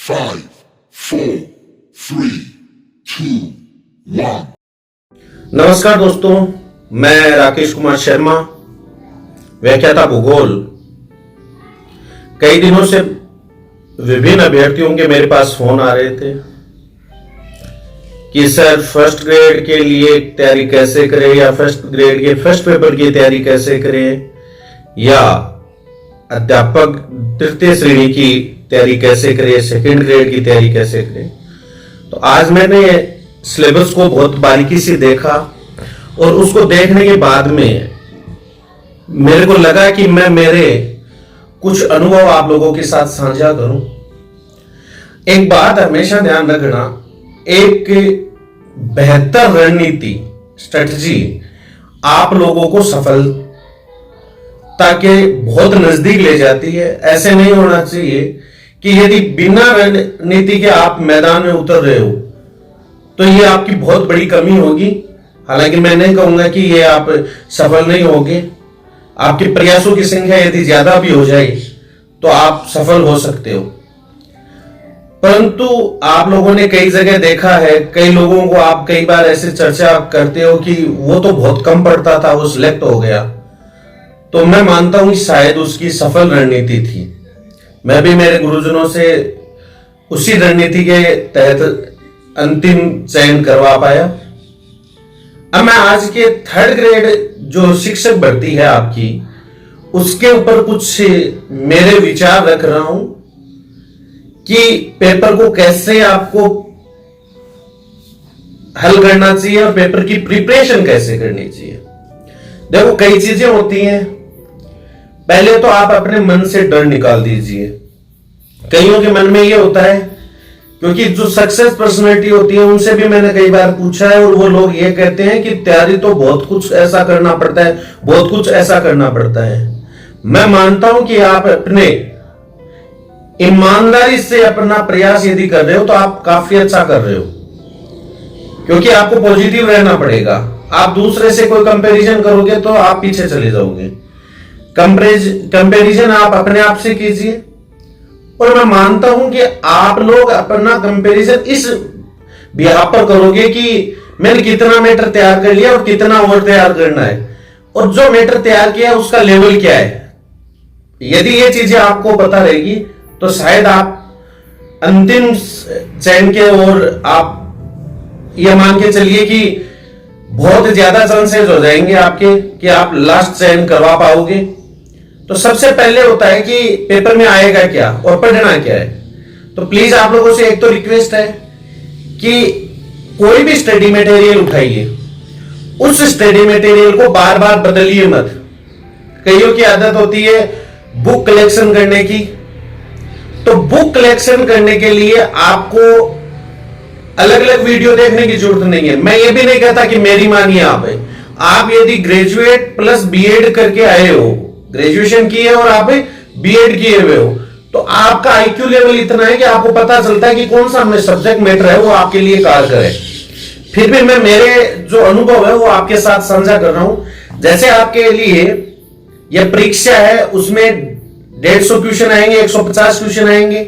5, 4, 3, 2, 1। नमस्कार दोस्तों, मैं राकेश कुमार शर्मा, व्याख्याता भूगोल। कई दिनों से विभिन्न अभ्यर्थियों के मेरे पास फोन आ रहे थे कि सर फर्स्ट ग्रेड के लिए तैयारी कैसे करें, या फर्स्ट ग्रेड के फर्स्ट पेपर की तैयारी कैसे करें, या अध्यापक तृतीय श्रेणी की तैयारी कैसे करें, सेकंड ग्रेड की तैयारी कैसे करें। तो आज मैंने सिलेबस को बहुत बारीकी से देखा और उसको देखने के बाद में मेरे को लगा कि मैं मेरे कुछ अनुभव आप लोगों के साथ साझा करूं। एक बात हमेशा ध्यान रखना, एक बेहतर रणनीति स्ट्रेटजी आप लोगों को सफलता के बहुत नजदीक ले जाती है। ऐसे नहीं होना चाहिए कि यदि बिना रणनीति के आप मैदान में उतर रहे हो तो ये आपकी बहुत बड़ी कमी होगी। हालांकि मैं नहीं कहूंगा कि ये आप सफल नहीं होगे। आपके प्रयासों की संख्या यदि ज्यादा भी हो जाए तो आप सफल हो सकते हो, परंतु आप लोगों ने कई जगह देखा है, कई लोगों को आप कई बार ऐसे चर्चा करते हो कि वो तो बहुत कम पढ़ता था, वो सिलेक्ट हो गया। तो मैं मानता हूं कि शायद उसकी सफल रणनीति थी। मैं भी मेरे गुरुजनों से उसी रणनीति के तहत अंतिम चयन करवा पाया। अब मैं आज के थर्ड ग्रेड जो शिक्षक भर्ती है आपकी, उसके ऊपर कुछ मेरे विचार रख रहा हूं कि पेपर को कैसे आपको हल करना चाहिए और पेपर की प्रिपरेशन कैसे करनी चाहिए। देखो, कई चीजें होती हैं। पहले तो आप अपने मन से डर निकाल दीजिए। कईयों के मन में यह होता है, क्योंकि जो सक्सेस पर्सनैलिटी होती है उनसे भी मैंने कई बार पूछा है, और वो लोग ये कहते हैं कि तैयारी तो बहुत कुछ ऐसा करना पड़ता है, बहुत कुछ ऐसा करना पड़ता है। मैं मानता हूं कि आप अपने ईमानदारी से अपना प्रयास यदि कर रहे हो तो आप काफी अच्छा कर रहे हो, क्योंकि आपको पॉजिटिव रहना पड़ेगा। आप दूसरे से कोई कंपैरिजन करोगे तो आप पीछे चले जाओगे। कंपैरिजन आप अपने आप से कीजिए, और मैं मानता हूं कि आप लोग अपना कंपैरिजन इस बिहार पर करोगे कि मैंने कितना मैटर तैयार कर लिया और कितना और तैयार करना है, और जो मैटर तैयार किया उसका लेवल क्या है। यदि ये चीजें आपको पता रहेगी तो शायद आप अंतिम चयन के और आप ये मान के चलिए कि बहुत ज्यादा चांसेस हो जाएंगे आपके कि आप लास्ट चयन करवा पाओगे। तो सबसे पहले होता है कि पेपर में आएगा क्या और पढ़ना क्या है। तो प्लीज आप लोगों से एक तो रिक्वेस्ट है कि कोई भी स्टडी मटेरियल उठाइए, उस स्टडी मटेरियल को बार बार बदलिए मत। कईयों की आदत होती है बुक कलेक्शन करने की, तो बुक कलेक्शन करने के लिए आपको अलग अलग वीडियो देखने की जरूरत नहीं है। मैं ये भी नहीं कहता कि मेरी मानिए आप यदि ग्रेजुएट प्लस बीएड करके आए हो, ग्रेजुएशन की है और आप बीएड किए हुए हो, तो आपका आईक्यू लेवल इतना है कि आपको पता चलता है कि कौन सा सब्जेक्ट मैटर है वो आपके लिए कारगर है। फिर भी मैं मेरे जो अनुभव है वो आपके साथ साझा कर रहा हूं। जैसे आपके लिए यह परीक्षा है, उसमें 150 क्वेश्चन आएंगे, 150 क्वेश्चन आएंगे,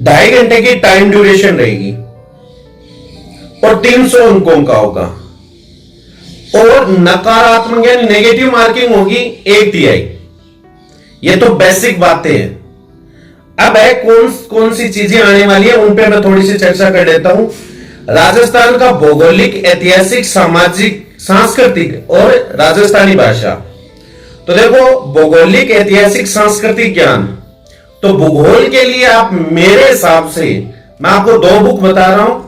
2.5 घंटे की टाइम ड्यूरेशन रहेगी और 300 अंकों का होगा, और नकारात्मक यानी नेगेटिव मार्किंग होगी 1 तिहाई। ये तो बेसिक बातें हैं। अब है कौन सी चीजें आने वाली है, उन पे मैं थोड़ी सी चर्चा कर लेता हूं। राजस्थान का भौगोलिक, ऐतिहासिक, सामाजिक, सांस्कृतिक और राजस्थानी भाषा। तो देखो, भौगोलिक, ऐतिहासिक, सांस्कृतिक ज्ञान, तो भूगोल के लिए आप मेरे हिसाब से मैं आपको 2 बुक बता रहा हूं।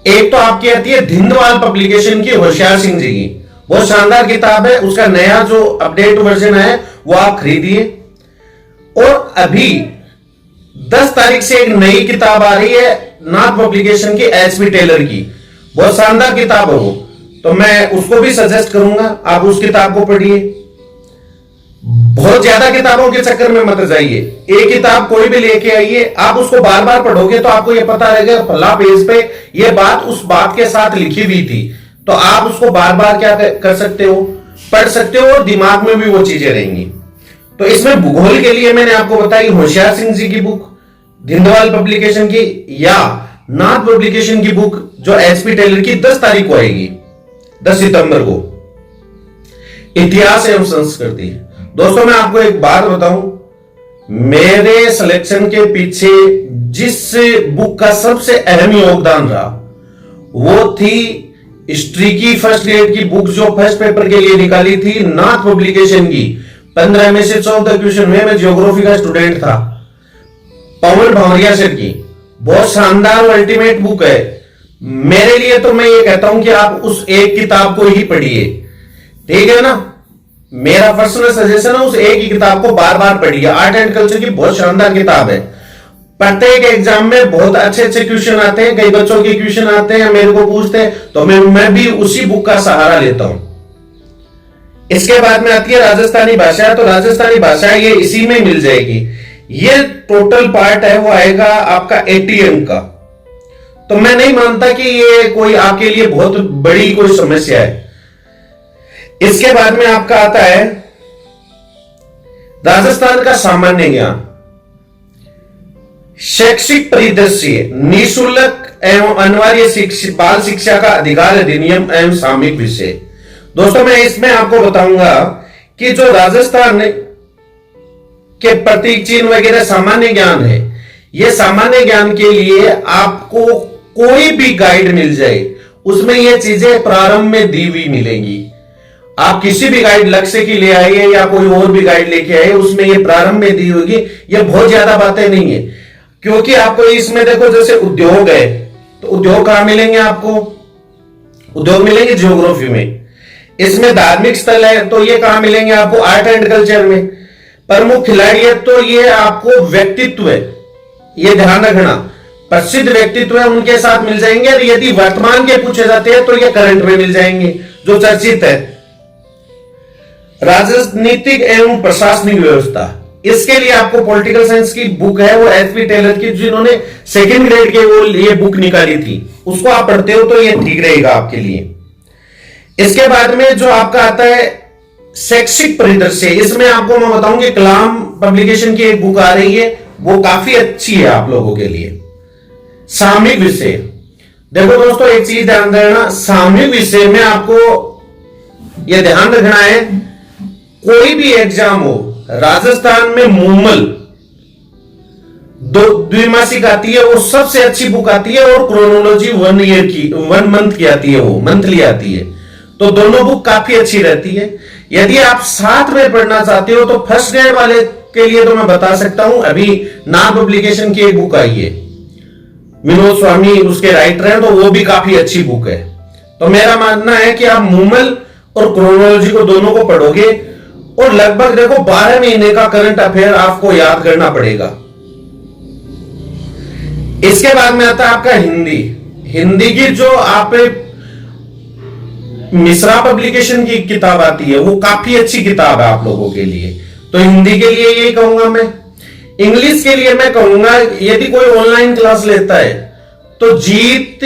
एक तो आपकी आती है धिंदवाल पब्लिकेशन की, होशियार सिंह जी की, बहुत शानदार किताब है। उसका नया जो अपडेट वर्जन है वो आप खरीदिए। और अभी 10 तारीख से एक नई किताब आ रही है नाथ पब्लिकेशन की, एचपी टेलर की, बहुत शानदार किताब है वो, तो मैं उसको भी सजेस्ट करूंगा, आप उस किताब को पढ़िए। बहुत ज्यादा किताबों के चक्कर में मत जाइए, एक किताब कोई भी लेके आइए, आप उसको बार बार पढ़ोगे तो आपको यह पता रहेगा फला पेज पे यह बात उस बात के साथ लिखी हुई थी, तो आप उसको बार बार क्या कर सकते हो, पढ़ सकते हो, और दिमाग में भी वो चीजें रहेंगी। तो इसमें भूगोल के लिए मैंने आपको बताई होशियार सिंह जी की बुक, धिंदवाल पब्लिकेशन की या नाथ पब्लिकेशन की बुक जो एचपी टेलर की 10 तारीख को आएगी, 10 सितंबर को, इतिहास एवं संस्कृति। दोस्तों मैं आपको एक बात बताऊं, मेरे सिलेक्शन के पीछे जिस बुक का सबसे अहम योगदान रहा वो थी हिस्ट्री की फर्स्ट ग्रेड की बुक जो फर्स्ट पेपर के लिए निकाली थी, नाथ पब्लिकेशन की। 15 में से 14 क्वेश्चन में, मैं ज्योग्राफी का स्टूडेंट था, पवन भंवरिया सर की बहुत शानदार और अल्टीमेट बुक है। मेरे लिए तो मैं ये कहता हूं कि आप उस एक किताब को ही पढ़िए, ठीक है ना। मेरा पर्सनल सजेशन है उस एक ही किताब को बार बार पढ़िए। आर्ट एंड कल्चर की बहुत शानदार किताब है। प्रत्येक एग्जाम में बहुत अच्छे अच्छे क्वेश्चन आते हैं, कई बच्चों के क्वेश्चन आते हैं, मेरे को पूछते हैं, तो मैं भी उसी बुक का सहारा लेता हूं। इसके बाद में आती है राजस्थानी भाषा, तो राजस्थानी भाषा ये इसी में मिल जाएगी। ये टोटल पार्ट है वो आएगा आपका 80 अंक का। तो मैं नहीं मानता कि ये कोई आपके लिए बहुत बड़ी कोई समस्या है। इसके बाद में आपका आता है राजस्थान का सामान्य ज्ञान, शैक्षिक परिदृश्य, निःशुल्क एवं अनिवार्य बाल शिक्षा का अधिकार अधिनियम एवं सामयिक विषय। दोस्तों मैं इसमें आपको बताऊंगा कि जो राजस्थान के प्रतीक चिन्ह वगैरह सामान्य ज्ञान है, यह सामान्य ज्ञान के लिए आपको कोई भी गाइड मिल जाए उसमें ये चीजें प्रारंभ में दी हुई मिलेंगी। आप किसी भी गाइड लक्ष्य की ले आइए या कोई और भी गाइड लेके आइए, उसमें ये प्रारंभ में दी होगी। ये बहुत ज्यादा बातें नहीं है, क्योंकि आपको इसमें देखो जैसे उद्योग है, तो उद्योग कहां मिलेंगे आपको? उद्योग मिलेंगे ज्योग्राफी में। इसमें धार्मिक स्थल है तो ये कहां मिलेंगे आपको? आर्ट एंड कल्चर में। प्रमुख खिलाड़ी है तो ये आपको व्यक्तित्व है, ये ध्यान रखना, प्रसिद्ध व्यक्तित्व है उनके साथ मिल जाएंगे। और यदि वर्तमान के पूछे जाते हैं तो ये करंट में मिल जाएंगे जो चर्चित है। राजनीतिक एवं प्रशासनिक व्यवस्था, इसके लिए आपको पॉलिटिकल साइंस की बुक है वो एचपी टेलर की, जिन्होंने सेकंड ग्रेड के वो ये बुक निकाली थी, उसको आप पढ़ते हो तो ये ठीक रहेगा आपके लिए। इसके बाद में जो आपका आता है शैक्षिक परिदृश्य, इसमें आपको मैं बताऊं कि कलाम पब्लिकेशन की एक बुक आ रही है, वो काफी अच्छी है आप लोगों के लिए। सामयिक विषय, देखो दोस्तों एक चीज ध्यान देना, सामयिक विषय में आपको यह ध्यान रखना है, कोई भी एग्जाम हो, राजस्थान में मूमल द्विमासिक आती है, वो सबसे अच्छी बुक आती है, और क्रोनोलॉजी 1 ईयर की 1 मंथ की आती है, वो मंथली आती है। तो दोनों बुक काफी अच्छी रहती है। यदि आप साथ में पढ़ना चाहते हो तो फर्स्ट ग्रेड वाले के लिए तो मैं बता सकता हूं, अभी नाथ पब्लिकेशन की एक बुक आई है, विनोद स्वामी उसके राइटर हैं, तो वो भी काफी अच्छी बुक है। तो मेरा मानना है कि आप मूमल और क्रोनोलॉजी को दोनों को पढ़ोगे, और लगभग देखो 12 महीने का करंट अफेयर आपको याद करना पड़ेगा। इसके बाद में आता है आपका हिंदी। हिंदी की जो आप मिश्रा पब्लिकेशन की किताब आती है, वो काफी अच्छी किताब है आप लोगों के लिए। तो हिंदी के लिए यही कहूंगा मैं। इंग्लिश के लिए मैं कहूंगा, यदि कोई ऑनलाइन क्लास लेता है तो जीत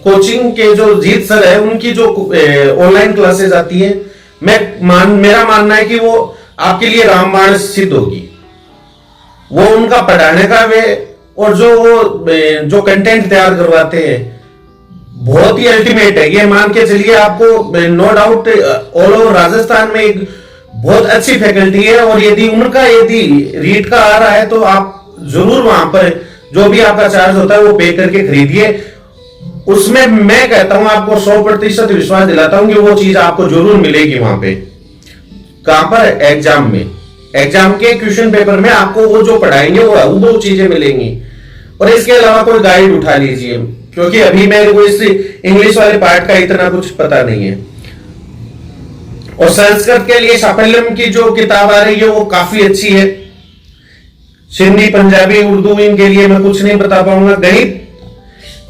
कोचिंग के जो जीत सर है, उनकी जो ऑनलाइन क्लासेस आती है, मेरा मानना है कि वो आपके लिए रामबाण सिद्ध होगी। वो उनका पढ़ाने का वे और जो कंटेंट तैयार करवाते हैं बहुत ही अल्टीमेट है। ये मान के चलिए आपको no doubt all over Rajasthan में एक बहुत अच्छी फैकल्टी है, और यदि रीट का आ रहा है तो आप जरूर वहां पर जो भी आपका चार्ज होता है वो पे करके खरीदिए। उसमें मैं कहता हूं आपको 100% विश्वास दिलाता हूं कि वो चीज आपको जरूर मिलेगी वहां पे। कहां पर? एग्जाम में, एग्जाम के क्वेश्चन पेपर में आपको वो जो पढ़ाएंगे वो चीजें मिलेंगी। और इसके अलावा कोई गाइड उठा लीजिए, क्योंकि अभी मेरे को इस इंग्लिश वाले पार्ट का इतना कुछ पता नहीं है। और संस्कृत के लिए साफल्यम की जो किताब आ रही है वो काफी अच्छी है। सिंधी, पंजाबी, उर्दू, इनके लिए मैं कुछ नहीं बता पाऊंगा।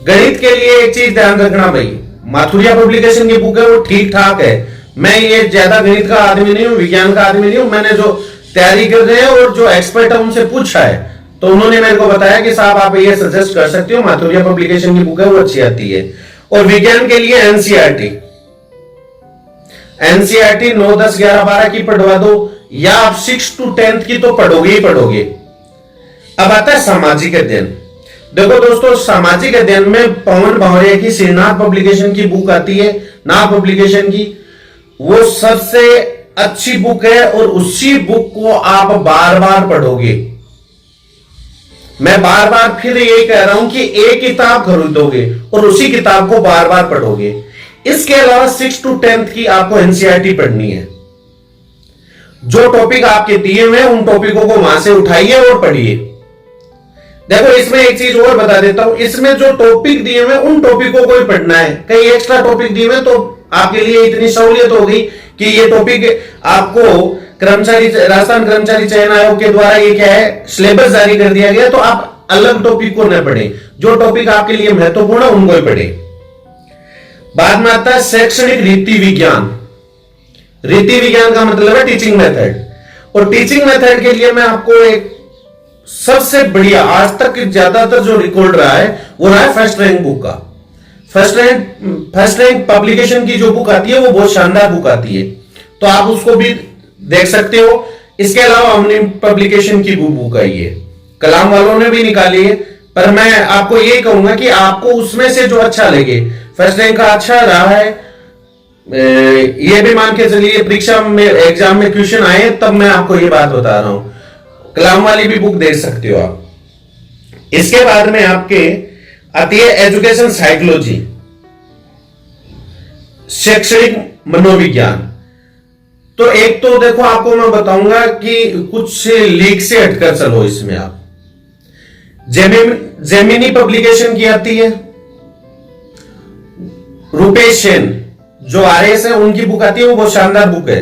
गणित के लिए एक चीज ध्यान रखना भाई, माथुरिया पब्लिकेशन की बुक है वो ठीक ठाक है। मैं ये ज्यादा गणित का आदमी नहीं हूं, विज्ञान का आदमी नहीं हूं। मैंने जो तैयारी कर रहे हैं और जो एक्सपर्ट है उनसे पूछा है, तो उन्होंने मेरे को बताया कि साहब आप ये सजेस्ट कर सकते हो, माथुरिया पब्लिकेशन की बुक है वो अच्छी आती है। और विज्ञान के लिए एनसीईआरटी 9, 10, 11, 12 की पढ़वा दो, या आप 6 to 10th की तो पढ़ोगे ही पढ़ोगे। अब आता है सामाजिक अध्ययन। देखो दोस्तों, सामाजिक अध्ययन में पवन भौरिया की श्रीनाथ पब्लिकेशन की बुक आती है, नाथ पब्लिकेशन की, वो सबसे अच्छी बुक है और उसी बुक को आप बार बार पढ़ोगे। मैं बार बार फिर ये कह रहा हूं कि एक किताब खरीदोगे और उसी किताब को बार बार पढ़ोगे। इसके अलावा 6 to 10th की आपको एनसीईआरटी पढ़नी है। जो टॉपिक आपके दिए हुए उन टॉपिकों को वहां से उठाइए और पढ़िए। देखो इसमें एक चीज और बता देता हूं, इसमें जो टॉपिक दिए हुए उन टॉपिकों को ही पढ़ना है। कई एक्स्ट्रा टॉपिक दिए हुए तो आपके लिए इतनी सहूलियत हो गई कि ये टॉपिक आपको राजस्थान कर्मचारी चयन आयोग के द्वारा ये क्या है, सिलेबस जारी कर दिया गया, तो आप अलग टॉपिक को न पढ़ें, जो टॉपिक आपके लिए महत्वपूर्ण है उनको ही पढ़ें। बाद में आता है शैक्षणिक रीति विज्ञान। रीति विज्ञान का मतलब है टीचिंग मेथड, और टीचिंग मेथड के लिए मैं आपको एक सबसे बढ़िया आज तक ज्यादातर जो रिकॉर्ड रहा है वो रहा है फर्स्ट रैंक बुक का। फर्स्ट रैंक पब्लिकेशन की जो बुक आती है वो बहुत शानदार बुक आती है, तो आप उसको भी देख सकते हो। इसके अलावा हमने पब्लिकेशन की बुक आई है, कलाम वालों ने भी निकाली है, पर मैं आपको ये कहूंगा कि आपको उसमें से जो अच्छा लगे, फर्स्ट रैंक का अच्छा रहा है, ये भी मान के चलिए परीक्षा में एग्जाम में क्वेश्चन आए तब मैं आपको ये बात बता रहा हूं, कलाम वाली भी बुक देख सकते हो आप। इसके बाद में आपके आती है एजुकेशन साइकोलॉजी, शैक्षणिक मनोविज्ञान। तो एक तो देखो आपको मैं बताऊंगा कि कुछ लीक से हटकर चलो, इसमें आप जेमिनी पब्लिकेशन की आती है, रुपेश सेन जो आरएस है उनकी बुक आती है, वो बहुत शानदार बुक है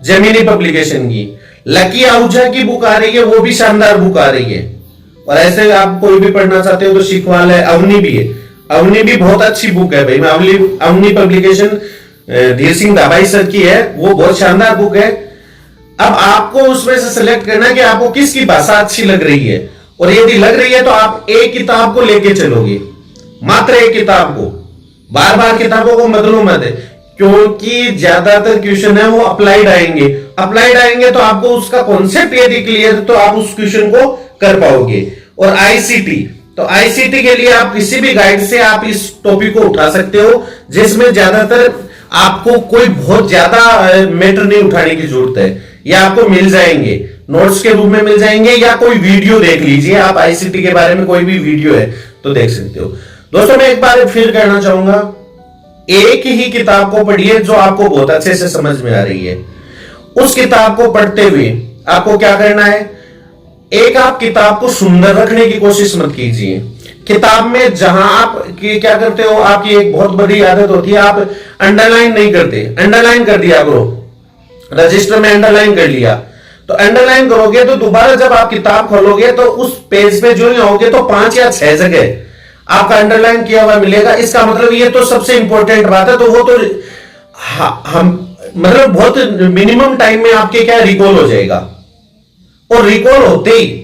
जेमिनी पब्लिकेशन की। लकी आहूजा की बुक आ रही है, वो भी शानदार बुक आ रही है। और ऐसे आप कोई भी पढ़ना चाहते हो तो शिखवाल है, अवनी भी है, अवनी भी बहुत अच्छी बुक है भाई। अवनी पब्लिकेशन धीर सिंह दाभाई सर की है, वो बहुत शानदार बुक है। अब आपको उसमें से सिलेक्ट करना है कि आपको किसकी भाषा अच्छी लग रही है, और यदि लग रही है तो आप एक किताब को लेके चलोगे, मात्र एक किताब को, बार बार किताबों को बदलो मत, क्योंकि ज्यादातर क्वेश्चन है वो अप्लाइड आएंगे तो आपको उसका कॉन्सेप्ट यदि क्लियर तो आप उस क्वेश्चन को कर पाओगे। और आईसीटी, तो आईसीटी के लिए आप किसी भी गाइड से आप इस टॉपिक को उठा सकते हो, जिसमें ज्यादातर आपको कोई बहुत ज्यादा मैटर नहीं उठाने की जरूरत है, या आपको मिल जाएंगे नोट्स के रूप में मिल जाएंगे, या कोई वीडियो देख लीजिए आप, आईसीटी के बारे में कोई भी वीडियो है तो देख सकते हो। दोस्तों मैं एक बार फिर कहना चाहूंगा, एक ही किताब को पढ़िए जो आपको बहुत अच्छे से समझ में आ रही है। उस किताब को पढ़ते हुए आपको क्या करना है, एक आप किताब को सुंदर रखने की कोशिश मत कीजिए। किताब में जहां आप क्या करते हो, आपकी एक बहुत बड़ी आदत होती है, आप अंडरलाइन नहीं करते, अंडरलाइन कर दिया करो, रजिस्टर में अंडरलाइन कर लिया, तो अंडरलाइन करोगे तो दोबारा जब आप किताब खोलोगे तो उस पेज पे जो आओगे तो 5 या 6 जगह आपका अंडरलाइन किया हुआ मिलेगा। इसका मतलब ये तो सबसे इंपॉर्टेंट बात है, तो वो तो हम मतलब बहुत मिनिमम टाइम में आपके क्या रिकॉल हो जाएगा, और रिकॉल होते ही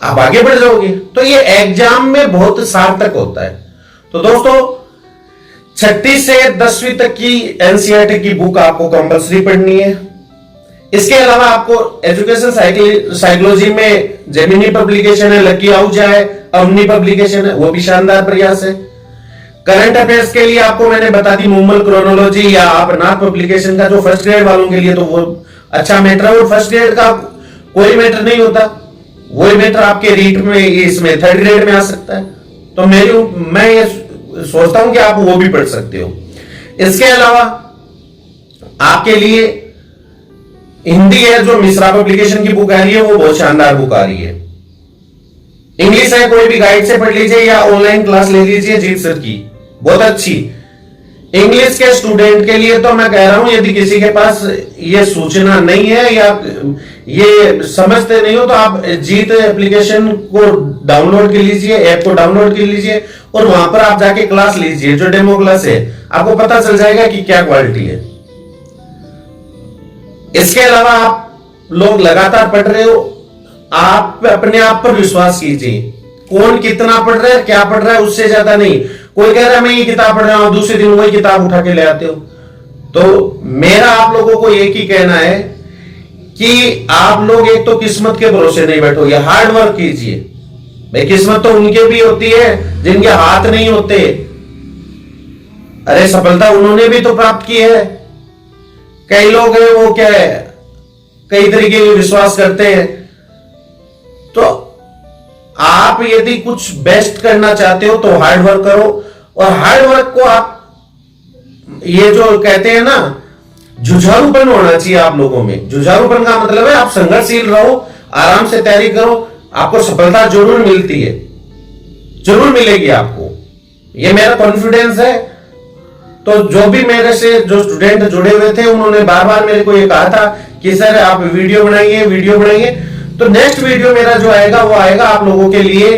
आप आगे बढ़ जाओगे, तो ये एग्जाम में बहुत सार्थक होता है। तो दोस्तों 6ठी से 10वीं तक की एनसीईआरटी की बुक आपको कंपलसरी पढ़नी है। इसके अलावा आपको एजुकेशन साइकोलॉजी में जेमिनी पब्लिकेशन है, लकी आहूजा है, अवनी पब्लिकेशन है, वो भी शानदार प्रयास है। करंट अफेयर्स के लिए आपको मैंने बता दी मूमल क्रोनोलॉजी या आप नाथ पब्लिकेशन का, जो फर्स्ट ग्रेड वालों के लिए तो वो अच्छा मैटर है, और फर्स्ट ग्रेड का कोई मैटर नहीं होता, वही मैटर आपके रीट में इसमें 3rd ग्रेड में आ सकता है। तो मैं ये सोचता हूं कि आप वो भी पढ़ सकते हो। इसके अलावा आपके लिए हिंदी है, जो मिश्रा पब्लिकेशन की बुक आ रही है वो बहुत शानदार बुक आ रही है। इंग्लिश है, कोई भी गाइड से पढ़ लीजिए या ऑनलाइन क्लास ले लीजिए जीत सर की, बहुत अच्छी। इंग्लिश के स्टूडेंट के लिए तो मैं कह रहा हूं, यदि किसी के पास ये सूचना नहीं है या ये समझते नहीं हो तो आप जीत एप्लीकेशन को डाउनलोड कर लीजिए, ऐप को डाउनलोड कर लीजिए, और वहां पर आप जाके क्लास लीजिए, जो डेमो क्लास है, आपको पता चल जाएगा कि क्या क्वालिटी है। इसके अलावा आप लोग लगातार पढ़ रहे हो, आप अपने आप पर विश्वास कीजिए, कौन कितना पढ़ रहा है, क्या पढ़ रहा है, उससे ज्यादा नहीं। कोई कह रहा है मैं ये किताब पढ़ रहा हूं, दूसरे दिन वही किताब उठा के ले आते हो। तो मेरा आप लोगों को एक ही कहना है कि आप लोग एक तो किस्मत के भरोसे नहीं बैठोगे, हार्ड वर्क कीजिए। भाई किस्मत तो उनके भी होती है जिनके हाथ नहीं होते। अरे सफलता उन्होंने भी तो प्राप्त की है। कई लोग हैं वो क्या है, कई तरीके के विश्वास करते हैं। तो आप यदि कुछ बेस्ट करना चाहते हो तो हार्ड वर्क करो, और हार्ड वर्क को आप, ये जो कहते हैं ना, जुझारूपन होना चाहिए आप लोगों में। जुझारूपन का मतलब है आप संघर्षशील रहो, आराम से तैयारी करो, आपको सफलता जरूर मिलती है, जरूर मिलेगी आपको, ये मेरा कॉन्फिडेंस है। तो जो भी मेरे से जो स्टूडेंट जुड़े हुए थे उन्होंने बार बार मेरे को ये कहा था कि सर आप वीडियो बनाइए, वीडियो बनाइए। तो नेक्स्ट वीडियो मेरा जो आएगा वो आएगा आप लोगों के लिए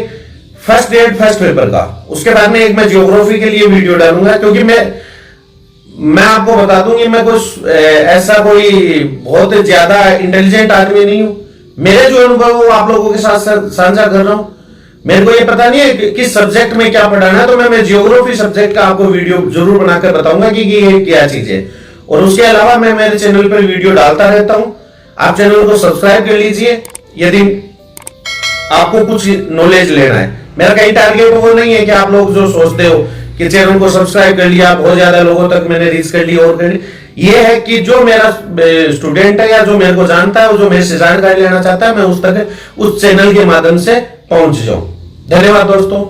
फर्स्ट ग्रेड फर्स्ट पेपर का। उसके बाद में एक मैं ज्योग्राफी के लिए वीडियो डालूंगा, क्योंकि मैं आपको बता दूं कि मैं कुछ ऐसा कोई बहुत ज्यादा इंटेलिजेंट आदमी नहीं हूं। मेरे जो अनुभव वो आप लोगों के साथ साझा कर रहा हूं। मेरे को ये पता नहीं है कि किस सब्जेक्ट में क्या पढ़ाना है, तो मैं ज्योग्राफी सब्जेक्ट का आपको वीडियो जरूर बनाकर बताऊंगा कि ये क्या चीज है। और उसके अलावा मैं मेरे चैनल पर वीडियो डालता रहता हूं। आप चैनल को सब्सक्राइब कर लीजिए यदि आपको कुछ नॉलेज लेना है। मेरा कहीं टारगेट वो नहीं है कि आप लोग जो सोचते हो कि चैनल को सब्सक्राइब कर लिया, बहुत ज्यादा लोगों तक मैंने रीच कर लिया और कर ली। ये है कि जो मेरा स्टूडेंट है या जो मेरे को जानता है, जो मेरे से जानकारी लेना चाहता है, मैं उस तक उस चैनल के माध्यम से पहुंच जाऊं। धन्यवाद दोस्तों।